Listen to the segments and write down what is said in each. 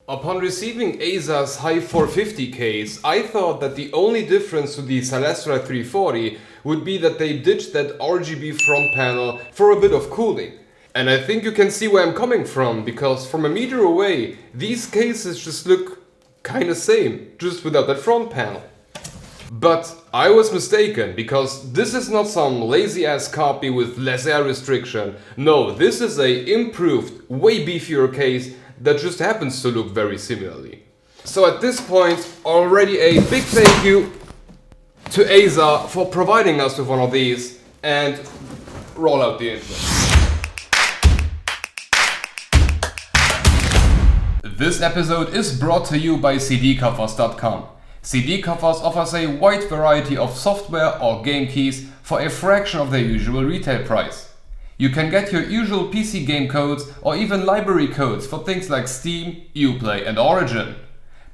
Upon receiving Azza's Hive 450 case, I thought that the only difference to the Celesta 340 would be that they ditched that RGB front panel for a bit of cooling. And I think you can see where I'm coming from, because from a meter away, these cases just look kinda same, just without that front panel. But I was mistaken, because this is not some lazy ass copy with less air restriction. No, this is a improved, way beefier case that just happens to look very similarly. So at this point, already a big thank you to Azza for providing us with one of these, and roll out the intro. This episode is brought to you by cdcovers.com. CD Covers offers a wide variety of software or game keys for a fraction of their usual retail price. You can get your usual PC game codes or even library codes for things like Steam, Uplay and Origin.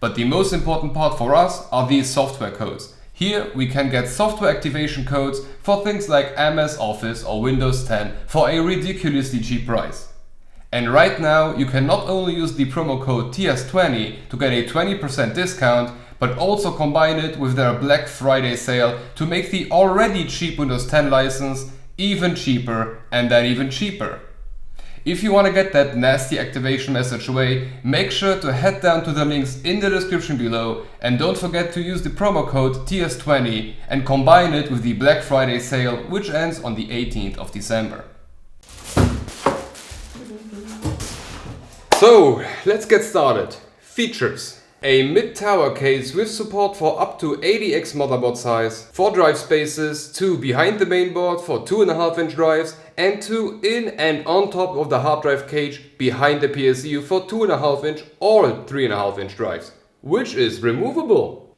But the most important part for us are these software codes. Here we can get software activation codes for things like MS Office or Windows 10 for a ridiculously cheap price. And right now you can not only use the promo code TS20 to get a 20% discount, but also combine it with their Black Friday sale to make the already cheap Windows 10 license even cheaper and then even cheaper. If you want to get that nasty activation message away, make sure to head down to the links in the description below and don't forget to use the promo code TS20 and combine it with the Black Friday sale, which ends on the 18th of December. So, let's get started. Features. A mid-tower case with support for up to 80x motherboard size, 4 drive spaces, 2 behind the mainboard for 2.5-inch drives, and 2 in and on top of the hard drive cage behind the PSU for 2.5-inch or 3.5-inch drives, which is removable.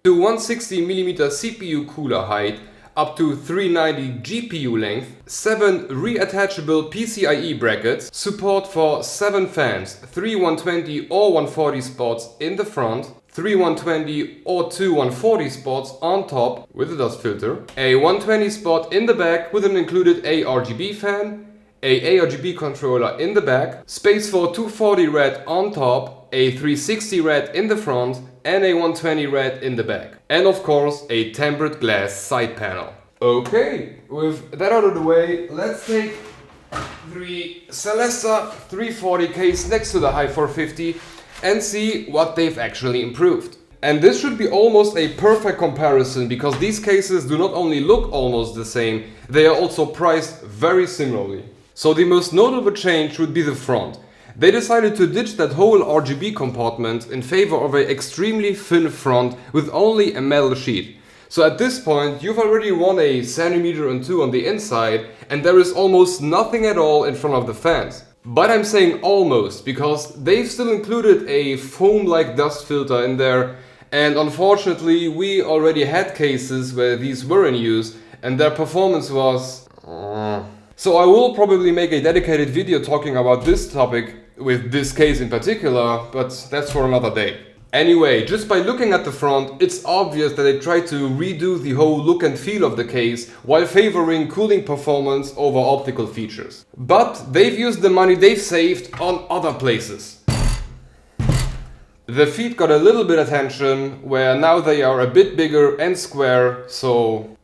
To 160mm CPU cooler height, up to 390 GPU length, 7 reattachable PCIe brackets, support for 7 fans, 3 120 or 140 spots in the front, 3 120 or 2 140 spots on top with a dust filter, a 120 spot in the back with an included ARGB fan, a ARGB controller in the back, space for 240 red on top, a 360 red in the front, and a 120 red in the back. And of course, a tempered glass side panel. Okay, with that out of the way, let's take the Celesta 340 case next to the Hive 450 and see what they've actually improved. And this should be almost a perfect comparison, because these cases do not only look almost the same, they are also priced very similarly. So the most notable change would be the front. They decided to ditch that whole RGB compartment in favor of an extremely thin front with only a metal sheet. So at this point you've already won a centimeter and 2 on the inside, and there is almost nothing at all in front of the fans. But I'm saying almost, because they've still included a foam-like dust filter in there, and unfortunately we already had cases where these were in use and their performance was... So I will probably make a dedicated video talking about this topic with this case in particular, but that's for another day. Anyway, just by looking at the front, it's obvious that they tried to redo the whole look and feel of the case while favoring cooling performance over optical features. But they've used the money they've saved on other places. The feet got a little bit of attention, where now they are a bit bigger and square, so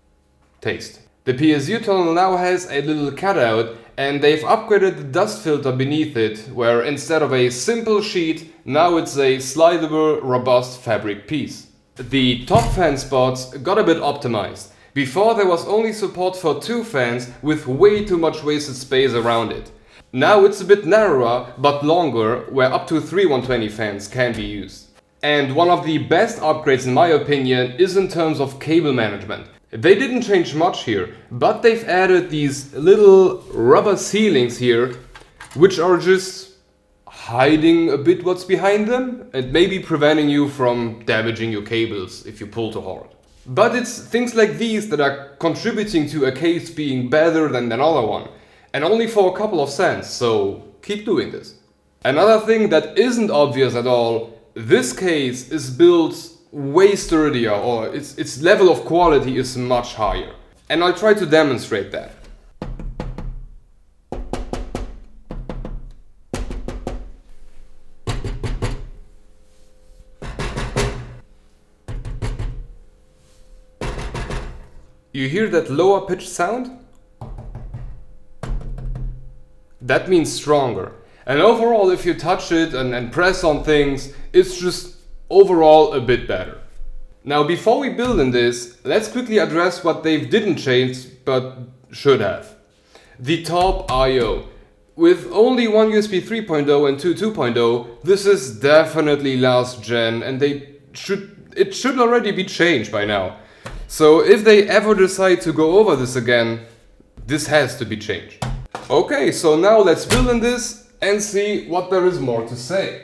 taste. The PSU tunnel now has a little cutout, and they've upgraded the dust filter beneath it, where instead of a simple sheet, now it's a slidable, robust fabric piece. The top fan spots got a bit optimized. Before there was only support for 2 fans with way too much wasted space around it. Now it's a bit narrower but longer, where up to 3 120 fans can be used. And one of the best upgrades in my opinion is in terms of cable management. They didn't change much here, but they've added these little rubber ceilings here, which are just hiding a bit what's behind them and maybe preventing you from damaging your cables if you pull too hard. But it's things like these that are contributing to a case being better than another one, and only for a couple of cents, so keep doing this. Another thing that isn't obvious at all, this case is built way sturdier, or its level of quality is much higher. And I'll try to demonstrate that. You hear that lower pitched sound? That means stronger. And overall, if you touch it and press on things, it's just overall a bit better. Now, before we build in this, let's quickly address what they didn't change but should have. The top I/O. With only one USB 3.0 and two 2.0, this is definitely last gen and it should already be changed by now. So if they ever decide to go over this again, this has to be changed. Okay, so now let's build in this and see what there is more to say.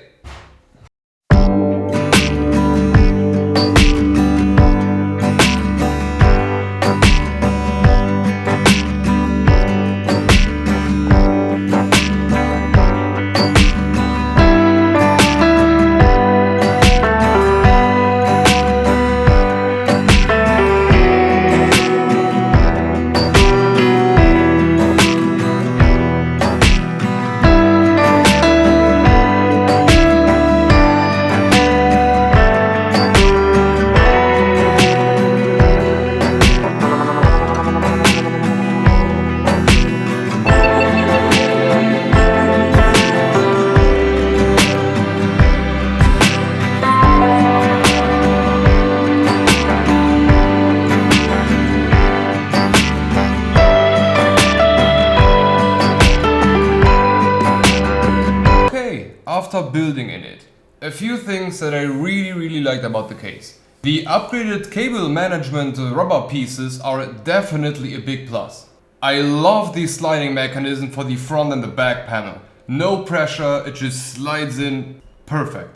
After building in it, a few things that I really liked about the case. The upgraded cable management rubber pieces are definitely a big plus. I love the sliding mechanism for the front and the back panel. No pressure, it just slides in perfect.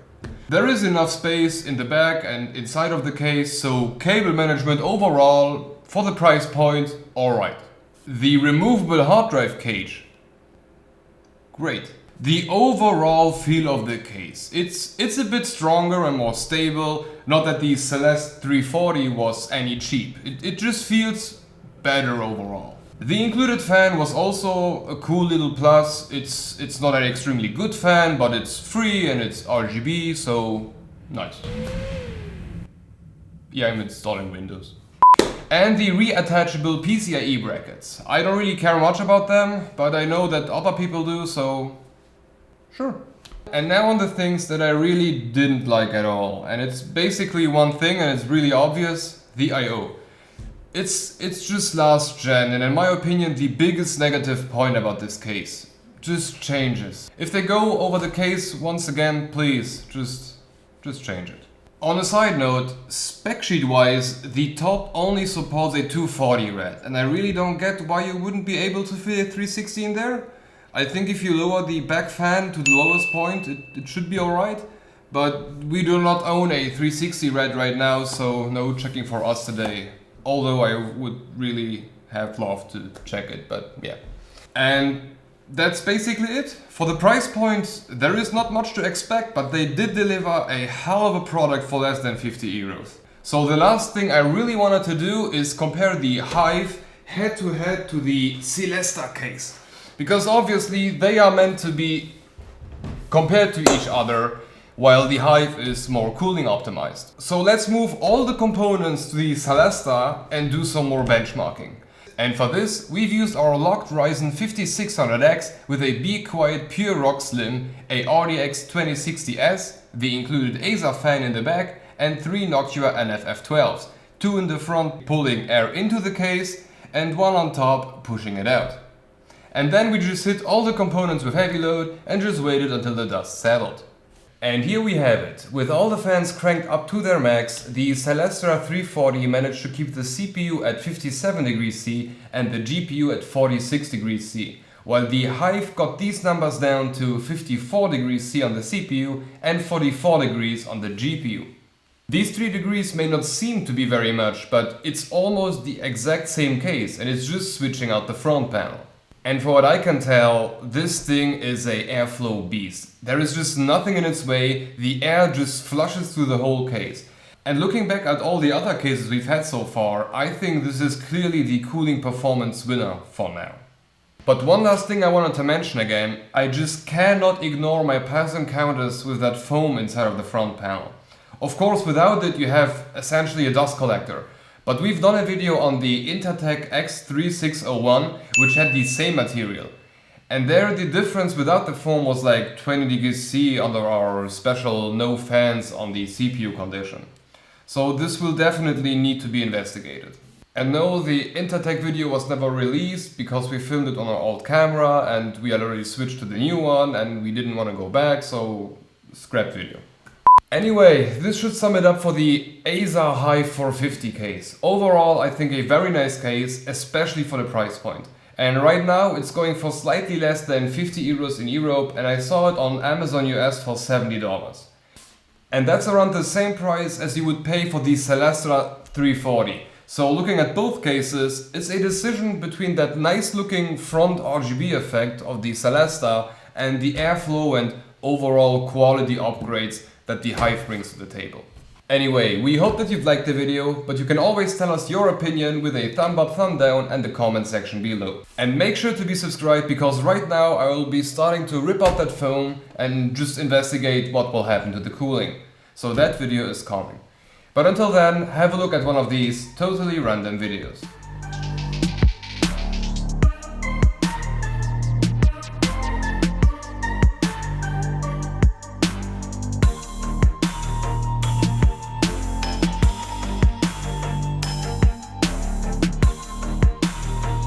There is enough space in the back and inside of the case, so cable management overall, for the price point, alright. The removable hard drive cage, great. The overall feel of the case, it's a bit stronger and more stable. Not that the Celesta 340 was any cheap, it just feels better overall. The included fan was also a cool little plus. It's not an extremely good fan, but it's free and it's RGB, so nice. Yeah, I'm installing Windows. And the reattachable PCIe brackets. I don't really care much about them, but I know that other people do, so sure. And now on the things that I really didn't like at all. And it's basically one thing and it's really obvious, the I/O. It's just last gen and in my opinion the biggest negative point about this case. Just changes. If they go over the case once again, please, just change it. On a side note, spec sheet wise, the top only supports a 240 rad. And I really don't get why you wouldn't be able to fit a 360 in there. I think if you lower the back fan to the lowest point, it should be alright. But we do not own a 360 rad right now, so no checking for us today. Although I would really have loved to check it, but yeah. And that's basically it. For the price point, there is not much to expect, but they did deliver a hell of a product for less than 50 euros. So the last thing I really wanted to do is compare the Hive head to head to the Celesta case. Because obviously they are meant to be compared to each other, while the Hive is more cooling optimized. So let's move all the components to the Celesta and do some more benchmarking. And for this, we've used our locked Ryzen 5600X with a Be Quiet Pure Rock Slim, a RTX 2060S, the included Azza fan in the back, and 3 Noctua NFF12s, 2 in the front pulling air into the case, and 1 on top pushing it out. And then we just hit all the components with heavy load and just waited until the dust settled. And here we have it. With all the fans cranked up to their max, the Celesta 340 managed to keep the CPU at 57 degrees C and the GPU at 46 degrees C, while the Hive got these numbers down to 54 degrees C on the CPU and 44 degrees on the GPU. These 3 degrees may not seem to be very much, but it's almost the exact same case and it's just switching out the front panel. And for what I can tell, this thing is a airflow beast. There is just nothing in its way, the air just flushes through the whole case. And looking back at all the other cases we've had so far, I think this is clearly the cooling performance winner for now. But one last thing I wanted to mention again, I just cannot ignore my past encounters with that foam inside of the front panel. Of course, without it you have essentially a dust collector. But we've done a video on the Intertech X3601, which had the same material. And there the difference without the foam was like 20 degrees C under our special no fans on the CPU condition. So this will definitely need to be investigated. And no, the Intertech video was never released because we filmed it on our old camera and we had already switched to the new one and we didn't want to go back, so scrap video. Anyway, this should sum it up for the Azza Hive 450 case. Overall, I think a very nice case, especially for the price point. And right now it's going for slightly less than 50 euros in Europe, and I saw it on Amazon US for $70. And that's around the same price as you would pay for the Celesta 340. So looking at both cases, it's a decision between that nice looking front RGB effect of the Celesta and the airflow and overall quality upgrades that the Hive brings to the table. Anyway, we hope that you've liked the video, but you can always tell us your opinion with a thumb up, thumb down and the comment section below. And make sure to be subscribed, because right now I will be starting to rip out that foam and just investigate what will happen to the cooling. So that video is coming. But until then, have a look at one of these totally random videos.